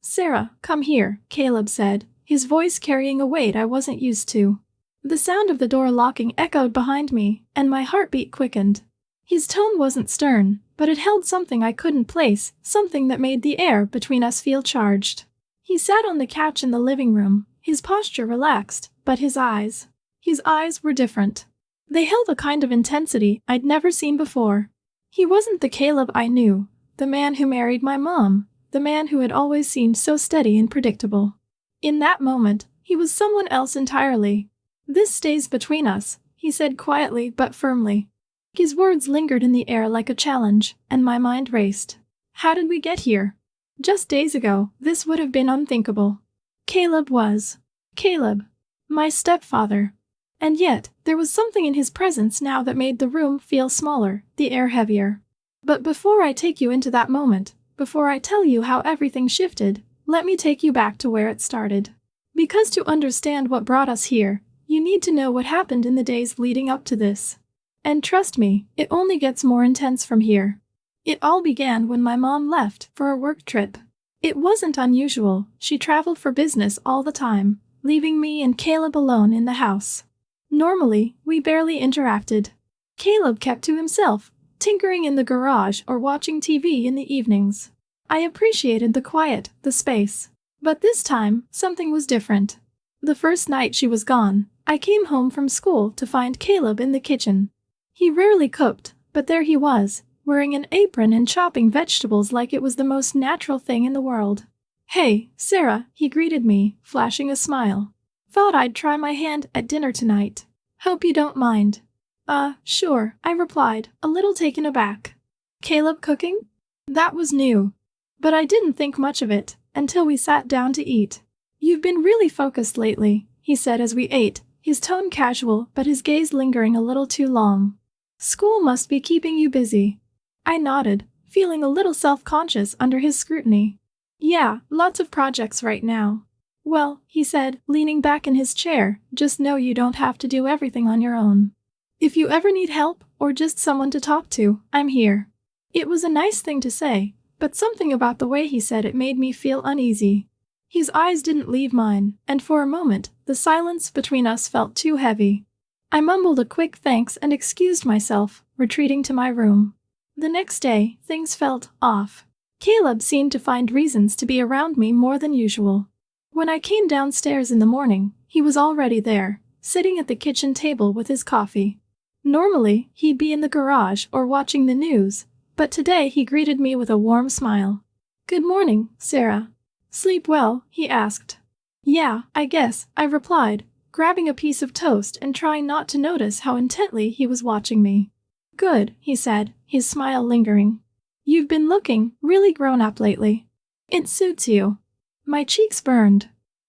"Sarah, come here," Caleb said, his voice carrying a weight I wasn't used to. The sound of the door locking echoed behind me, and my heartbeat quickened. His tone wasn't stern, but it held something I couldn't place, something that made the air between us feel charged. He sat on the couch in the living room, his posture relaxed, but his eyes were different. They held a kind of intensity I'd never seen before. He wasn't the Caleb I knew, the man who married my mom, the man who had always seemed so steady and predictable. In that moment, he was someone else entirely. "This stays between us," he said quietly but firmly. His words lingered in the air like a challenge, and my mind raced. How did we get here? Just days ago, this would have been unthinkable. Caleb, my stepfather. And yet, there was something in his presence now that made the room feel smaller, the air heavier. But before I take you into that moment, before I tell you how everything shifted, let me take you back to where it started. Because to understand what brought us here, you need to know what happened in the days leading up to this. And trust me, it only gets more intense from here. It all began when my mom left for a work trip. It wasn't unusual, she traveled for business all the time, leaving me and Caleb alone in the house. Normally, we barely interacted. Caleb kept to himself, tinkering in the garage or watching TV in the evenings. I appreciated the quiet, the space. But this time, something was different. The first night she was gone, I came home from school to find Caleb in the kitchen. He rarely cooked, but there he was, wearing an apron and chopping vegetables like it was the most natural thing in the world. "Hey, Sarah," he greeted me, flashing a smile. "Thought I'd try my hand at dinner tonight. Hope you don't mind." Sure," I replied, a little taken aback. Caleb cooking? That was new. But I didn't think much of it, until we sat down to eat. "You've been really focused lately," he said as we ate, his tone casual but his gaze lingering a little too long. "School must be keeping you busy." I nodded, feeling a little self-conscious under his scrutiny. "Yeah, lots of projects right now." "Well," he said, leaning back in his chair, "just know you don't have to do everything on your own. If you ever need help, or just someone to talk to, I'm here." It was a nice thing to say, but something about the way he said it made me feel uneasy. His eyes didn't leave mine, and for a moment, the silence between us felt too heavy. I mumbled a quick thanks and excused myself, retreating to my room. The next day, things felt off. Caleb seemed to find reasons to be around me more than usual. When I came downstairs in the morning, he was already there, sitting at the kitchen table with his coffee. Normally, he'd be in the garage or watching the news, but today he greeted me with a warm smile. "Good morning, Sarah. Sleep well?" he asked. "Yeah, I guess," I replied, grabbing a piece of toast and trying not to notice how intently he was watching me. "Good," he said, his smile lingering. "You've been looking really grown up lately. It suits you." My cheeks burned.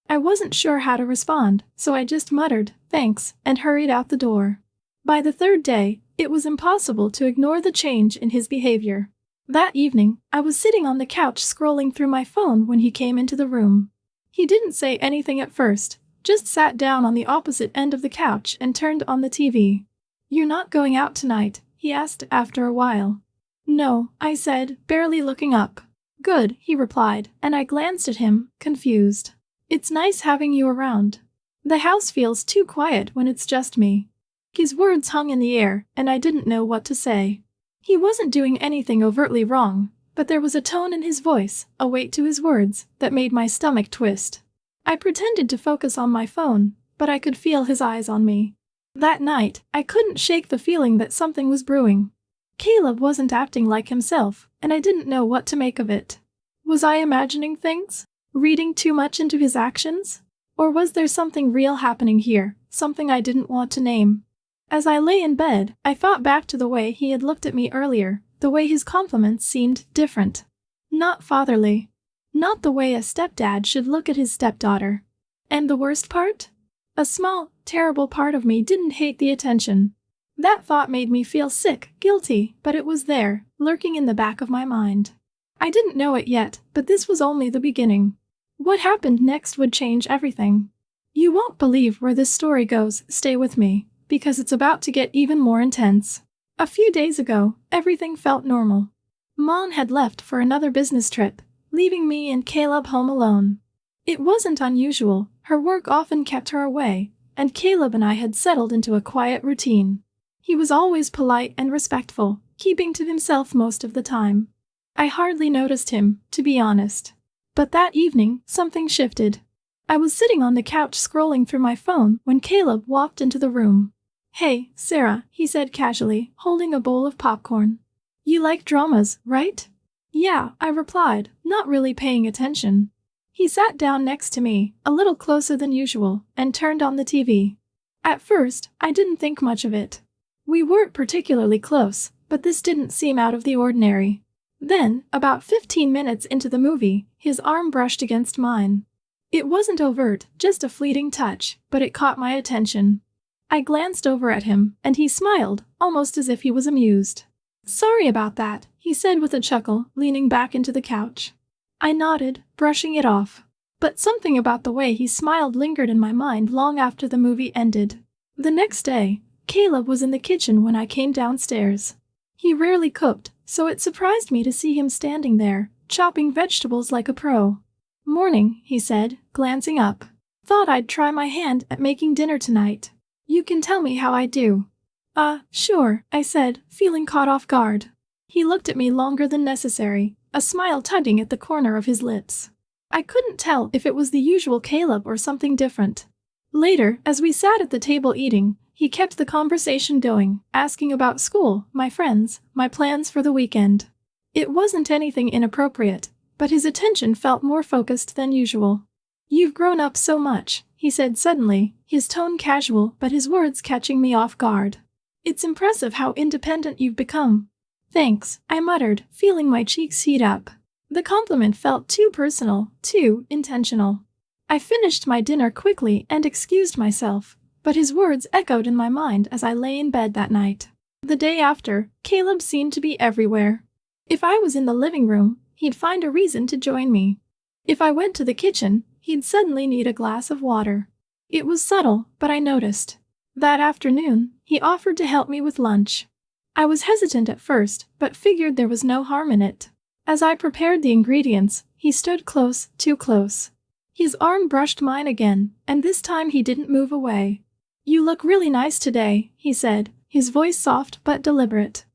I wasn't sure how to respond, so I just muttered, "Thanks," and hurried out the door. By the third day, it was impossible to ignore the change in his behavior. That evening, I was sitting on the couch scrolling through my phone when he came into the room. He didn't say anything at first, just sat down on the opposite end of the couch and turned on the TV. "You're not going out tonight?" he asked after a while. "No," I said, barely looking up. "Good," he replied, and I glanced at him, confused. "It's nice having you around. The house feels too quiet when it's just me." His words hung in the air, and I didn't know what to say. He wasn't doing anything overtly wrong, but there was a tone in his voice, a weight to his words, that made my stomach twist. I pretended to focus on my phone, but I could feel his eyes on me. That night, I couldn't shake the feeling that something was brewing. Caleb wasn't acting like himself, and I didn't know what to make of it. Was I imagining things? Reading too much into his actions? Or was there something real happening here, something I didn't want to name? As I lay in bed, I thought back to the way he had looked at me earlier, the way his compliments seemed different. Not fatherly. Not the way a stepdad should look at his stepdaughter. And the worst part? A small, terrible part of me didn't hate the attention. That thought made me feel sick, guilty, but it was there, lurking in the back of my mind. I didn't know it yet, but this was only the beginning. What happened next would change everything. You won't believe where this story goes, stay with me, because it's about to get even more intense. A few days ago, everything felt normal. Mom had left for another business trip, leaving me and Caleb home alone. It wasn't unusual, her work often kept her away, and Caleb and I had settled into a quiet routine. He was always polite and respectful, keeping to himself most of the time. I hardly noticed him, to be honest. But that evening, something shifted. I was sitting on the couch scrolling through my phone when Caleb walked into the room. "Hey, Sarah," he said casually, holding a bowl of popcorn. "You like dramas, right?" "Yeah," I replied, not really paying attention. He sat down next to me, a little closer than usual, and turned on the TV. At first, I didn't think much of it. We weren't particularly close, but this didn't seem out of the ordinary. Then, about 15 minutes into the movie, his arm brushed against mine. It wasn't overt, just a fleeting touch, but it caught my attention. I glanced over at him, and he smiled, almost as if he was amused. "Sorry about that," he said with a chuckle, leaning back into the couch. I nodded, brushing it off. But something about the way he smiled lingered in my mind long after the movie ended. The next day, Caleb was in the kitchen when I came downstairs. He rarely cooked, so it surprised me to see him standing there, chopping vegetables like a pro. "Morning," he said, glancing up. "Thought I'd try my hand at making dinner tonight. You can tell me how I do." Sure," I said, feeling caught off guard. He looked at me longer than necessary, a smile tugging at the corner of his lips. I couldn't tell if it was the usual Caleb or something different. Later, as we sat at the table eating, he kept the conversation going, asking about school, my friends, my plans for the weekend. It wasn't anything inappropriate, but his attention felt more focused than usual. "You've grown up so much," he said suddenly, his tone casual but his words catching me off guard. "It's impressive how independent you've become." "Thanks," I muttered, feeling my cheeks heat up. The compliment felt too personal, too intentional. I finished my dinner quickly and excused myself, but his words echoed in my mind as I lay in bed that night. The day after, Caleb seemed to be everywhere. If I was in the living room, he'd find a reason to join me. If I went to the kitchen, he'd suddenly need a glass of water. It was subtle, but I noticed. That afternoon, he offered to help me with lunch. I was hesitant at first, but figured there was no harm in it. As I prepared the ingredients, he stood close, too close. His arm brushed mine again, and this time he didn't move away. "You look really nice today," he said, his voice soft but deliberate.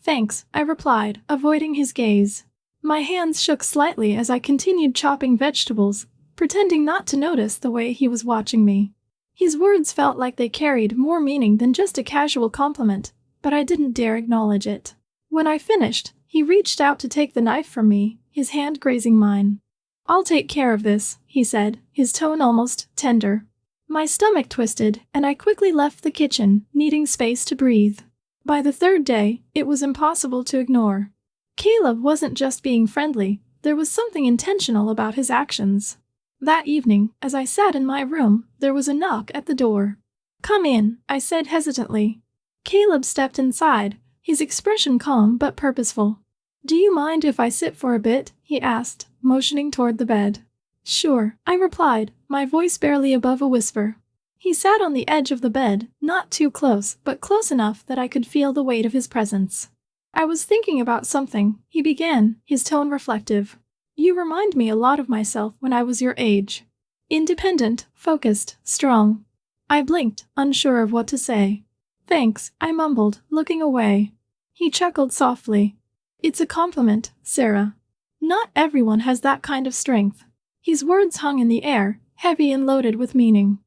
Thanks," I replied, avoiding his gaze. My hands shook slightly as I continued chopping vegetables, pretending not to notice the way he was watching me. His words felt like they carried more meaning than just a casual compliment, but I didn't dare acknowledge it. When I finished, he reached out to take the knife from me, his hand grazing mine. "I'll take care of this," he said, his tone almost tender. My stomach twisted, and I quickly left the kitchen, needing space to breathe. By the third day, it was impossible to ignore. Caleb wasn't just being friendly, there was something intentional about his actions. That evening, as I sat in my room, there was a knock at the door. "Come in," I said hesitantly. Caleb stepped inside, his expression calm but purposeful. "Do you mind if I sit for a bit?" he asked, motioning toward the bed. "Sure," I replied, my voice barely above a whisper. He sat on the edge of the bed, not too close, but close enough that I could feel the weight of his presence. "I was thinking about something," he began, his tone reflective. "You remind me a lot of myself when I was your age. Independent, focused, strong." I blinked, unsure of what to say. "Thanks," I mumbled, looking away. He chuckled softly. "It's a compliment, Sarah. Not everyone has that kind of strength." His words hung in the air, heavy and loaded with meaning.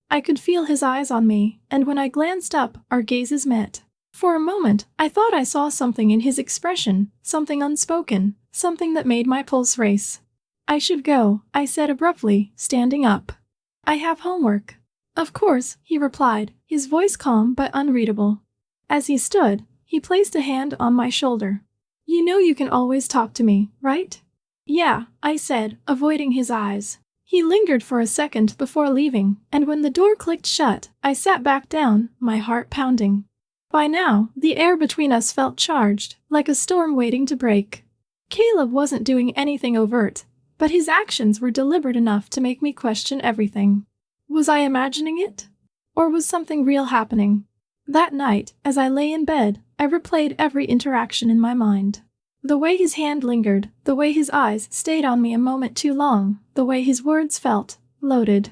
I could feel his eyes on me, and when I glanced up, our gazes met. For a moment, I thought I saw something in his expression, something unspoken, something that made my pulse race. "I should go," I said abruptly, standing up. "I have homework." "Of course," he replied, his voice calm but unreadable. As he stood, he placed a hand on my shoulder. "You know you can always talk to me, right?" "Yeah," I said, avoiding his eyes. He lingered for a second before leaving, and when the door clicked shut, I sat back down, my heart pounding. By now, the air between us felt charged, like a storm waiting to break. Caleb wasn't doing anything overt, but his actions were deliberate enough to make me question everything. Was I imagining it? Or was something real happening? That night, as I lay in bed, I replayed every interaction in my mind. The way his hand lingered, the way his eyes stayed on me a moment too long, the way his words felt loaded.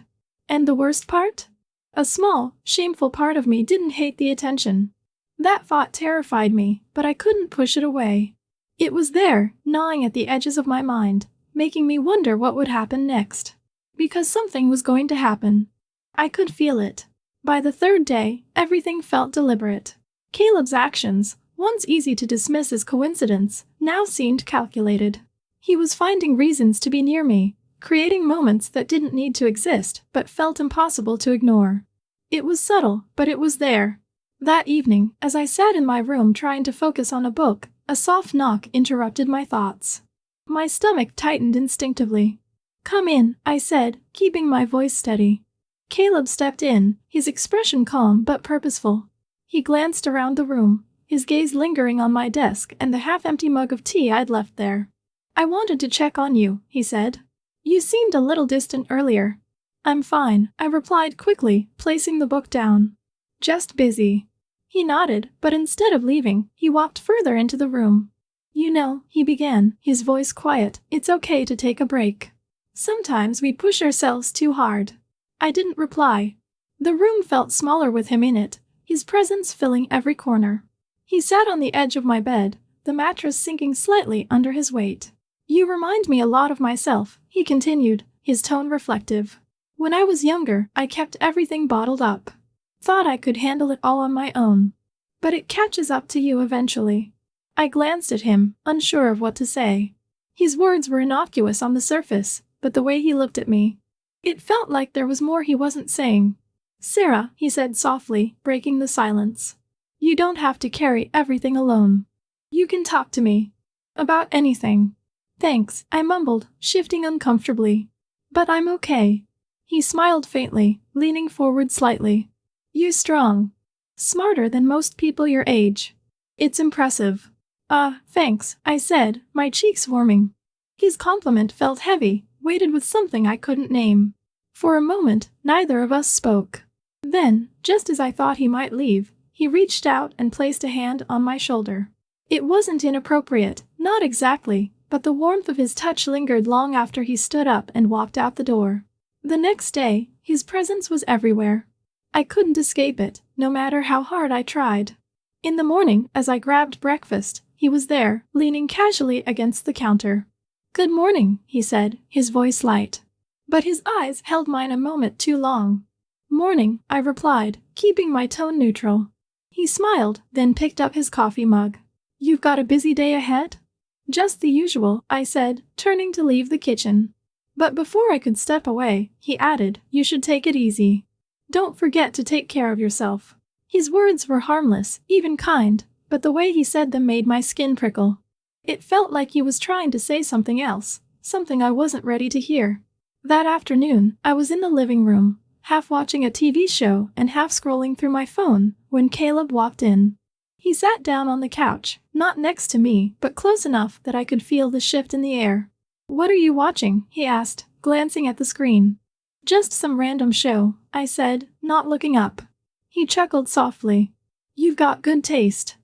And the worst part? A small, shameful part of me didn't hate the attention. That thought terrified me, but I couldn't push it away. It was there, gnawing at the edges of my mind, making me wonder what would happen next. Because something was going to happen. I could feel it. By the third day, everything felt deliberate. Caleb's actions, once easy to dismiss as coincidence, now seemed calculated. He was finding reasons to be near me, creating moments that didn't need to exist but felt impossible to ignore. It was subtle, but it was there. That evening, as I sat in my room trying to focus on a book, a soft knock interrupted my thoughts. My stomach tightened instinctively. "Come in," I said, keeping my voice steady. Caleb stepped in, his expression calm but purposeful. He glanced around the room, his gaze lingering on my desk and the half-empty mug of tea I'd left there. "I wanted to check on you," he said. "You seemed a little distant earlier." "I'm fine," I replied quickly, placing the book down. "Just busy." He nodded, but instead of leaving, he walked further into the room. "You know," he began, his voice quiet, "it's okay to take a break. Sometimes we push ourselves too hard." I didn't reply. The room felt smaller with him in it, his presence filling every corner. He sat on the edge of my bed, the mattress sinking slightly under his weight. "You remind me a lot of myself," he continued, his tone reflective. "When I was younger, I kept everything bottled up. Thought I could handle it all on my own. But it catches up to you eventually." I glanced at him, unsure of what to say. His words were innocuous on the surface, but the way he looked at me, it felt like there was more he wasn't saying. "Sarah," he said softly, breaking the silence. "You don't have to carry everything alone. You can talk to me. About anything." "Thanks," I mumbled, shifting uncomfortably. "But I'm okay." He smiled faintly, leaning forward slightly. "You're strong. Smarter than most people your age. It's impressive." Thanks," I said, my cheeks warming. His compliment felt heavy, weighted with something I couldn't name. For a moment, neither of us spoke. Then, just as I thought he might leave, he reached out and placed a hand on my shoulder. It wasn't inappropriate, not exactly, but the warmth of his touch lingered long after he stood up and walked out the door. The next day, his presence was everywhere. I couldn't escape it, no matter how hard I tried. In the morning, as I grabbed breakfast, he was there, leaning casually against the counter. "Good morning," he said, his voice light. But his eyes held mine a moment too long. "Morning," I replied, keeping my tone neutral. He smiled, then picked up his coffee mug. "You've got a busy day ahead?" "Just the usual," I said, turning to leave the kitchen. But before I could step away, he added, "You should take it easy. Don't forget to take care of yourself." His words were harmless, even kind, but the way he said them made my skin prickle. It felt like he was trying to say something else, something I wasn't ready to hear. That afternoon, I was in the living room, half watching a TV show and half scrolling through my phone, when Caleb walked in. He sat down on the couch, not next to me, but close enough that I could feel the shift in the air. "What are you watching?" he asked, glancing at the screen. "Just some random show," I said, not looking up. He chuckled softly. "You've got good taste."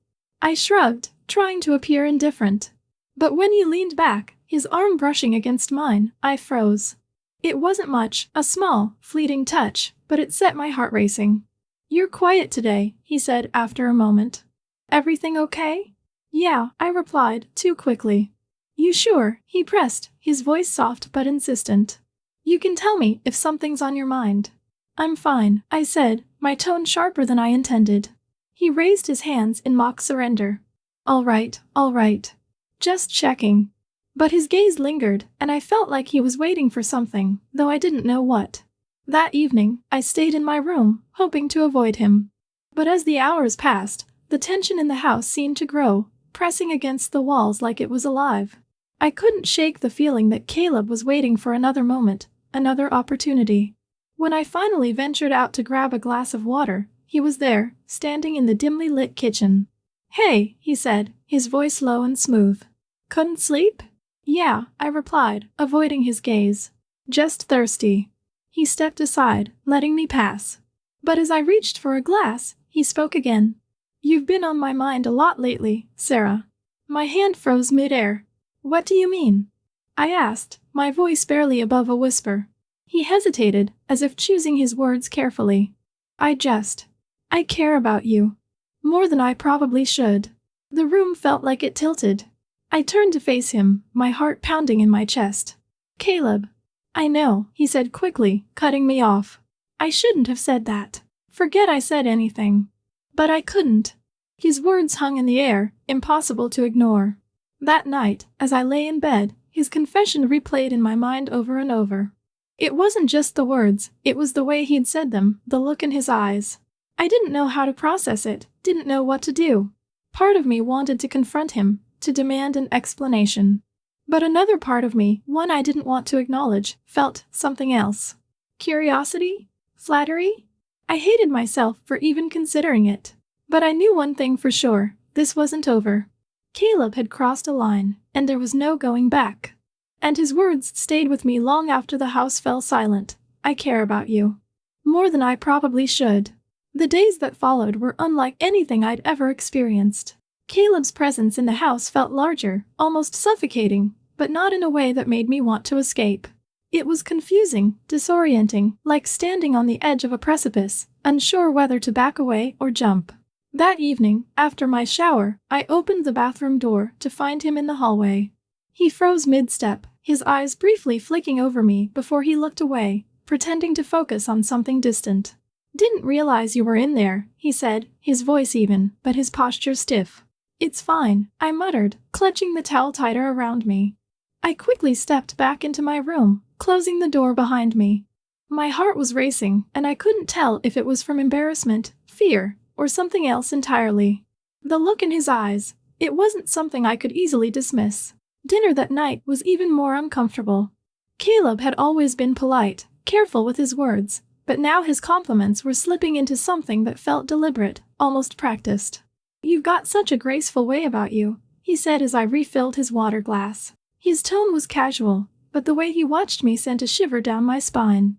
I shrugged, trying to appear indifferent. But when he leaned back, his arm brushing against mine, I froze. It wasn't much, a small, fleeting touch, but it set my heart racing. "You're quiet today," he said after a moment. "Everything okay?" "Yeah," I replied, too quickly. "You sure?" he pressed, his voice soft but insistent. "You can tell me if something's on your mind." "I'm fine," I said, my tone sharper than I intended. He raised his hands in mock surrender. All right. Just checking." But his gaze lingered, and I felt like he was waiting for something, though I didn't know what. That evening, I stayed in my room, hoping to avoid him. But as the hours passed, the tension in the house seemed to grow, pressing against the walls like it was alive. I couldn't shake the feeling that Caleb was waiting for another moment, another opportunity. When I finally ventured out to grab a glass of water, he was there, standing in the dimly lit kitchen. "Hey," he said, his voice low and smooth. "Couldn't sleep?" "Yeah," I replied, avoiding his gaze. "Just thirsty." He stepped aside, letting me pass. But as I reached for a glass, he spoke again. "You've been on my mind a lot lately, Sarah." My hand froze midair. What do you mean? I asked, my voice barely above a whisper. He hesitated, as if choosing his words carefully. I care about you. More than I probably should. The room felt like it tilted. I turned to face him, my heart pounding in my chest. Caleb. I know, he said quickly, cutting me off. I shouldn't have said that. Forget I said anything. But I couldn't. His words hung in the air, impossible to ignore. That night, as I lay in bed, his confession replayed in my mind over and over. It wasn't just the words, it was the way he'd said them, the look in his eyes. I didn't know how to process it, didn't know what to do. Part of me wanted to confront him, to demand an explanation. But another part of me, one I didn't want to acknowledge, felt something else. Curiosity? Flattery? I hated myself for even considering it. But I knew one thing for sure, this wasn't over. Caleb had crossed a line, and there was no going back. And his words stayed with me long after the house fell silent. I care about you. More than I probably should. The days that followed were unlike anything I'd ever experienced. Caleb's presence in the house felt larger, almost suffocating, but not in a way that made me want to escape. It was confusing, disorienting, like standing on the edge of a precipice, unsure whether to back away or jump. That evening, after my shower, I opened the bathroom door to find him in the hallway. He froze mid-step, his eyes briefly flicking over me before he looked away, pretending to focus on something distant. Didn't realize you were in there, he said, his voice even, but his posture stiff. It's fine, I muttered, clutching the towel tighter around me. I quickly stepped back into my room, closing the door behind me. My heart was racing, and I couldn't tell if it was from embarrassment, fear, or something else entirely. The look in his eyes, it wasn't something I could easily dismiss. Dinner that night was even more uncomfortable. Caleb had always been polite, careful with his words, but now his compliments were slipping into something that felt deliberate, almost practiced. You've got such a graceful way about you, he said as I refilled his water glass. His tone was casual, but the way he watched me sent a shiver down my spine.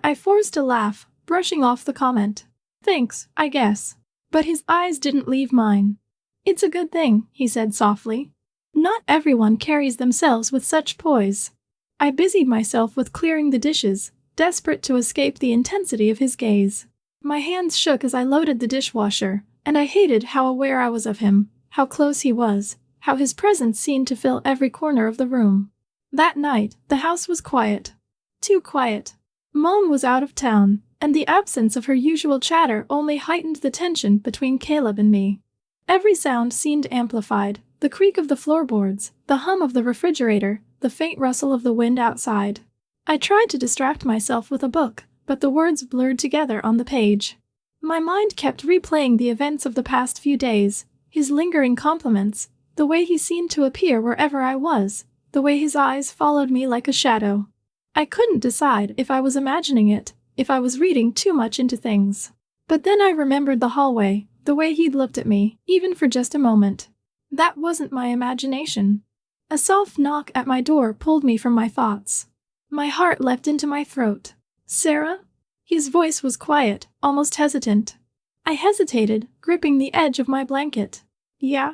I forced a laugh, brushing off the comment. Thanks, I guess. But his eyes didn't leave mine. It's a good thing, he said softly. Not everyone carries themselves with such poise. I busied myself with clearing the dishes, desperate to escape the intensity of his gaze. My hands shook as I loaded the dishwasher, and I hated how aware I was of him, how close he was, how his presence seemed to fill every corner of the room. That night, the house was quiet. Too quiet. Mom was out of town, and the absence of her usual chatter only heightened the tension between Caleb and me. Every sound seemed amplified, the creak of the floorboards, the hum of the refrigerator, the faint rustle of the wind outside. I tried to distract myself with a book, but the words blurred together on the page. My mind kept replaying the events of the past few days, his lingering compliments, the way he seemed to appear wherever I was, the way his eyes followed me like a shadow. I couldn't decide if I was imagining it, if I was reading too much into things. But then I remembered the hallway, the way he'd looked at me, even for just a moment. That wasn't my imagination. A soft knock at my door pulled me from my thoughts. My heart leapt into my throat. Sarah? His voice was quiet, almost hesitant. I hesitated, gripping the edge of my blanket. Yeah?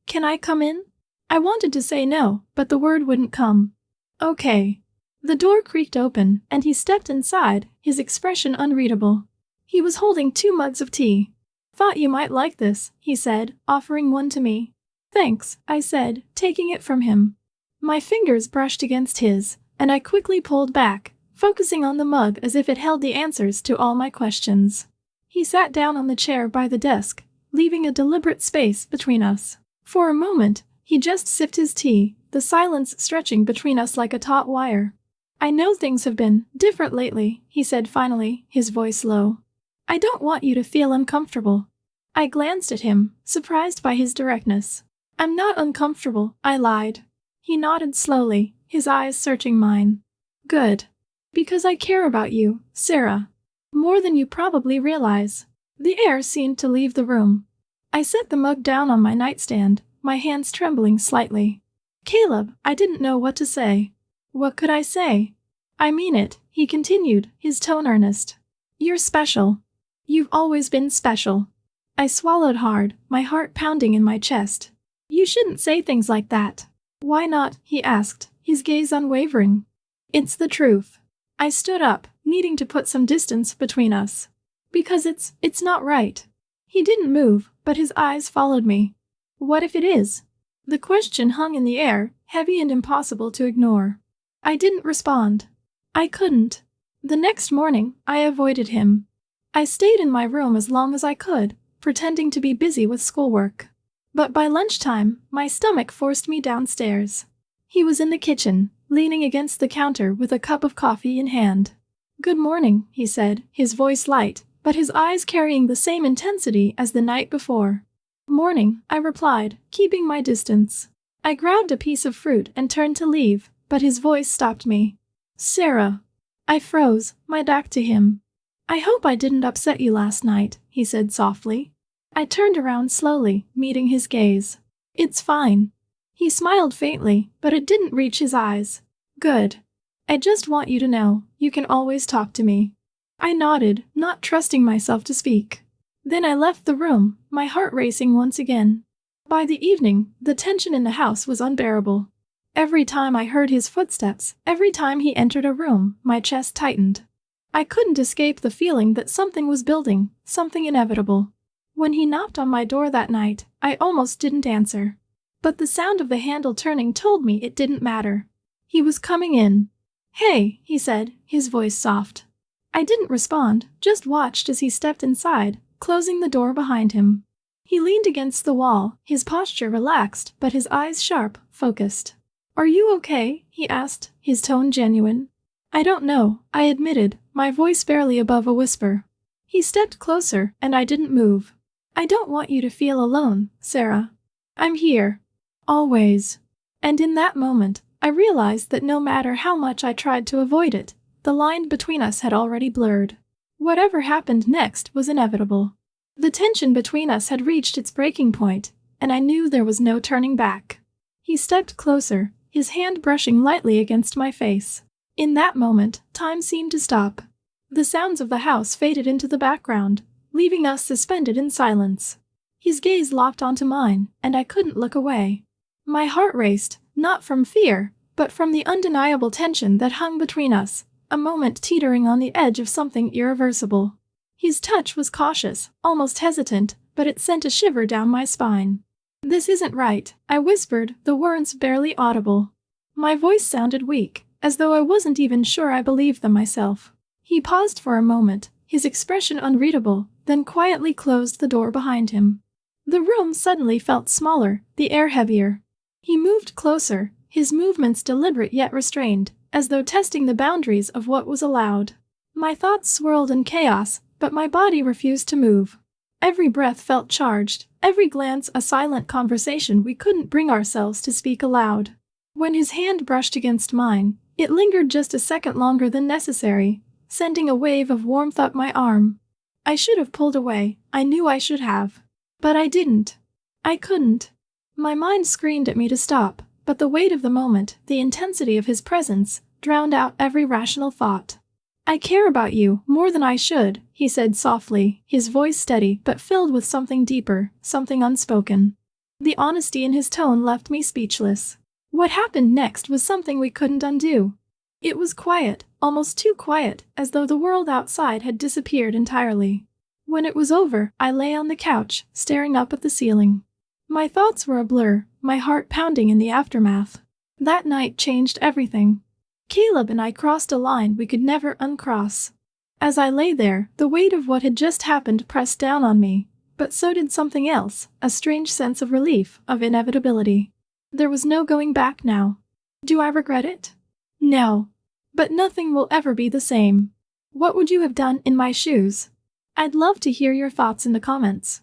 Can I come in? I wanted to say no, but the word wouldn't come. Okay. The door creaked open, and he stepped inside, his expression unreadable. He was holding 2 mugs of tea. Thought you might like this, he said, offering one to me. Thanks, I said, taking it from him. My fingers brushed against his, and I quickly pulled back, focusing on the mug as if it held the answers to all my questions. He sat down on the chair by the desk, leaving a deliberate space between us. For a moment, he just sipped his tea, the silence stretching between us like a taut wire. I know things have been different lately, he said finally, his voice low. I don't want you to feel uncomfortable. I glanced at him, surprised by his directness. I'm not uncomfortable, I lied. He nodded slowly, his eyes searching mine. Good. Because I care about you, Sarah. More than you probably realize. The air seemed to leave the room. I set the mug down on my nightstand, my hands trembling slightly. Caleb, I didn't know what to say. What could I say? I mean it, he continued, his tone earnest. You're special. You've always been special. I swallowed hard, my heart pounding in my chest. You shouldn't say things like that. Why not? He asked, his gaze unwavering. It's the truth. I stood up, needing to put some distance between us. Because it's not right. He didn't move, but his eyes followed me. What if it is? The question hung in the air, heavy and impossible to ignore. I didn't respond. I couldn't. The next morning, I avoided him. I stayed in my room as long as I could, pretending to be busy with schoolwork. But by lunchtime, my stomach forced me downstairs. He was in the kitchen, leaning against the counter with a cup of coffee in hand. Good morning, he said, his voice light, but his eyes carrying the same intensity as the night before. Morning, I replied, keeping my distance. I grabbed a piece of fruit and turned to leave, but his voice stopped me. Sarah. I froze, my back to him. I hope I didn't upset you last night, he said softly. I turned around slowly, meeting his gaze. It's fine. He smiled faintly, but it didn't reach his eyes. Good. I just want you to know, you can always talk to me. I nodded, not trusting myself to speak. Then I left the room, my heart racing once again. By the evening, the tension in the house was unbearable. Every time I heard his footsteps, every time he entered a room, my chest tightened. I couldn't escape the feeling that something was building, something inevitable. When he knocked on my door that night, I almost didn't answer. But the sound of the handle turning told me it didn't matter. He was coming in. Hey, he said, his voice soft. I didn't respond, just watched as he stepped inside, closing the door behind him. He leaned against the wall, his posture relaxed, but his eyes sharp, focused. Are you okay? He asked, his tone genuine. I don't know, I admitted, my voice barely above a whisper. He stepped closer, and I didn't move. I don't want you to feel alone, Sarah. I'm here. Always. And in that moment, I realized that no matter how much I tried to avoid it, the line between us had already blurred. Whatever happened next was inevitable. The tension between us had reached its breaking point, and I knew there was no turning back. He stepped closer, his hand brushing lightly against my face. In that moment, time seemed to stop. The sounds of the house faded into the background, leaving us suspended in silence. His gaze locked onto mine, and I couldn't look away. My heart raced, not from fear, but from the undeniable tension that hung between us, a moment teetering on the edge of something irreversible. His touch was cautious, almost hesitant, but it sent a shiver down my spine. This isn't right, I whispered, the words barely audible. My voice sounded weak, as though I wasn't even sure I believed them myself. He paused for a moment, his expression unreadable, then quietly closed the door behind him. The room suddenly felt smaller, the air heavier. He moved closer, his movements deliberate yet restrained, as though testing the boundaries of what was allowed. My thoughts swirled in chaos, but my body refused to move. Every breath felt charged, every glance a silent conversation we couldn't bring ourselves to speak aloud. When his hand brushed against mine, it lingered just a second longer than necessary, sending a wave of warmth up my arm. I should have pulled away, I knew I should have. But I didn't. I couldn't. My mind screamed at me to stop, but the weight of the moment, the intensity of his presence, drowned out every rational thought. I care about you more than I should, he said softly, his voice steady but filled with something deeper, something unspoken. The honesty in his tone left me speechless. What happened next was something we couldn't undo. It was quiet, almost too quiet, as though the world outside had disappeared entirely. When it was over, I lay on the couch, staring up at the ceiling. My thoughts were a blur, my heart pounding in the aftermath. That night changed everything. Caleb and I crossed a line we could never uncross. As I lay there, the weight of what had just happened pressed down on me, but so did something else, a strange sense of relief, of inevitability. There was no going back now. Do I regret it? No. But nothing will ever be the same. What would you have done in my shoes? I'd love to hear your thoughts in the comments.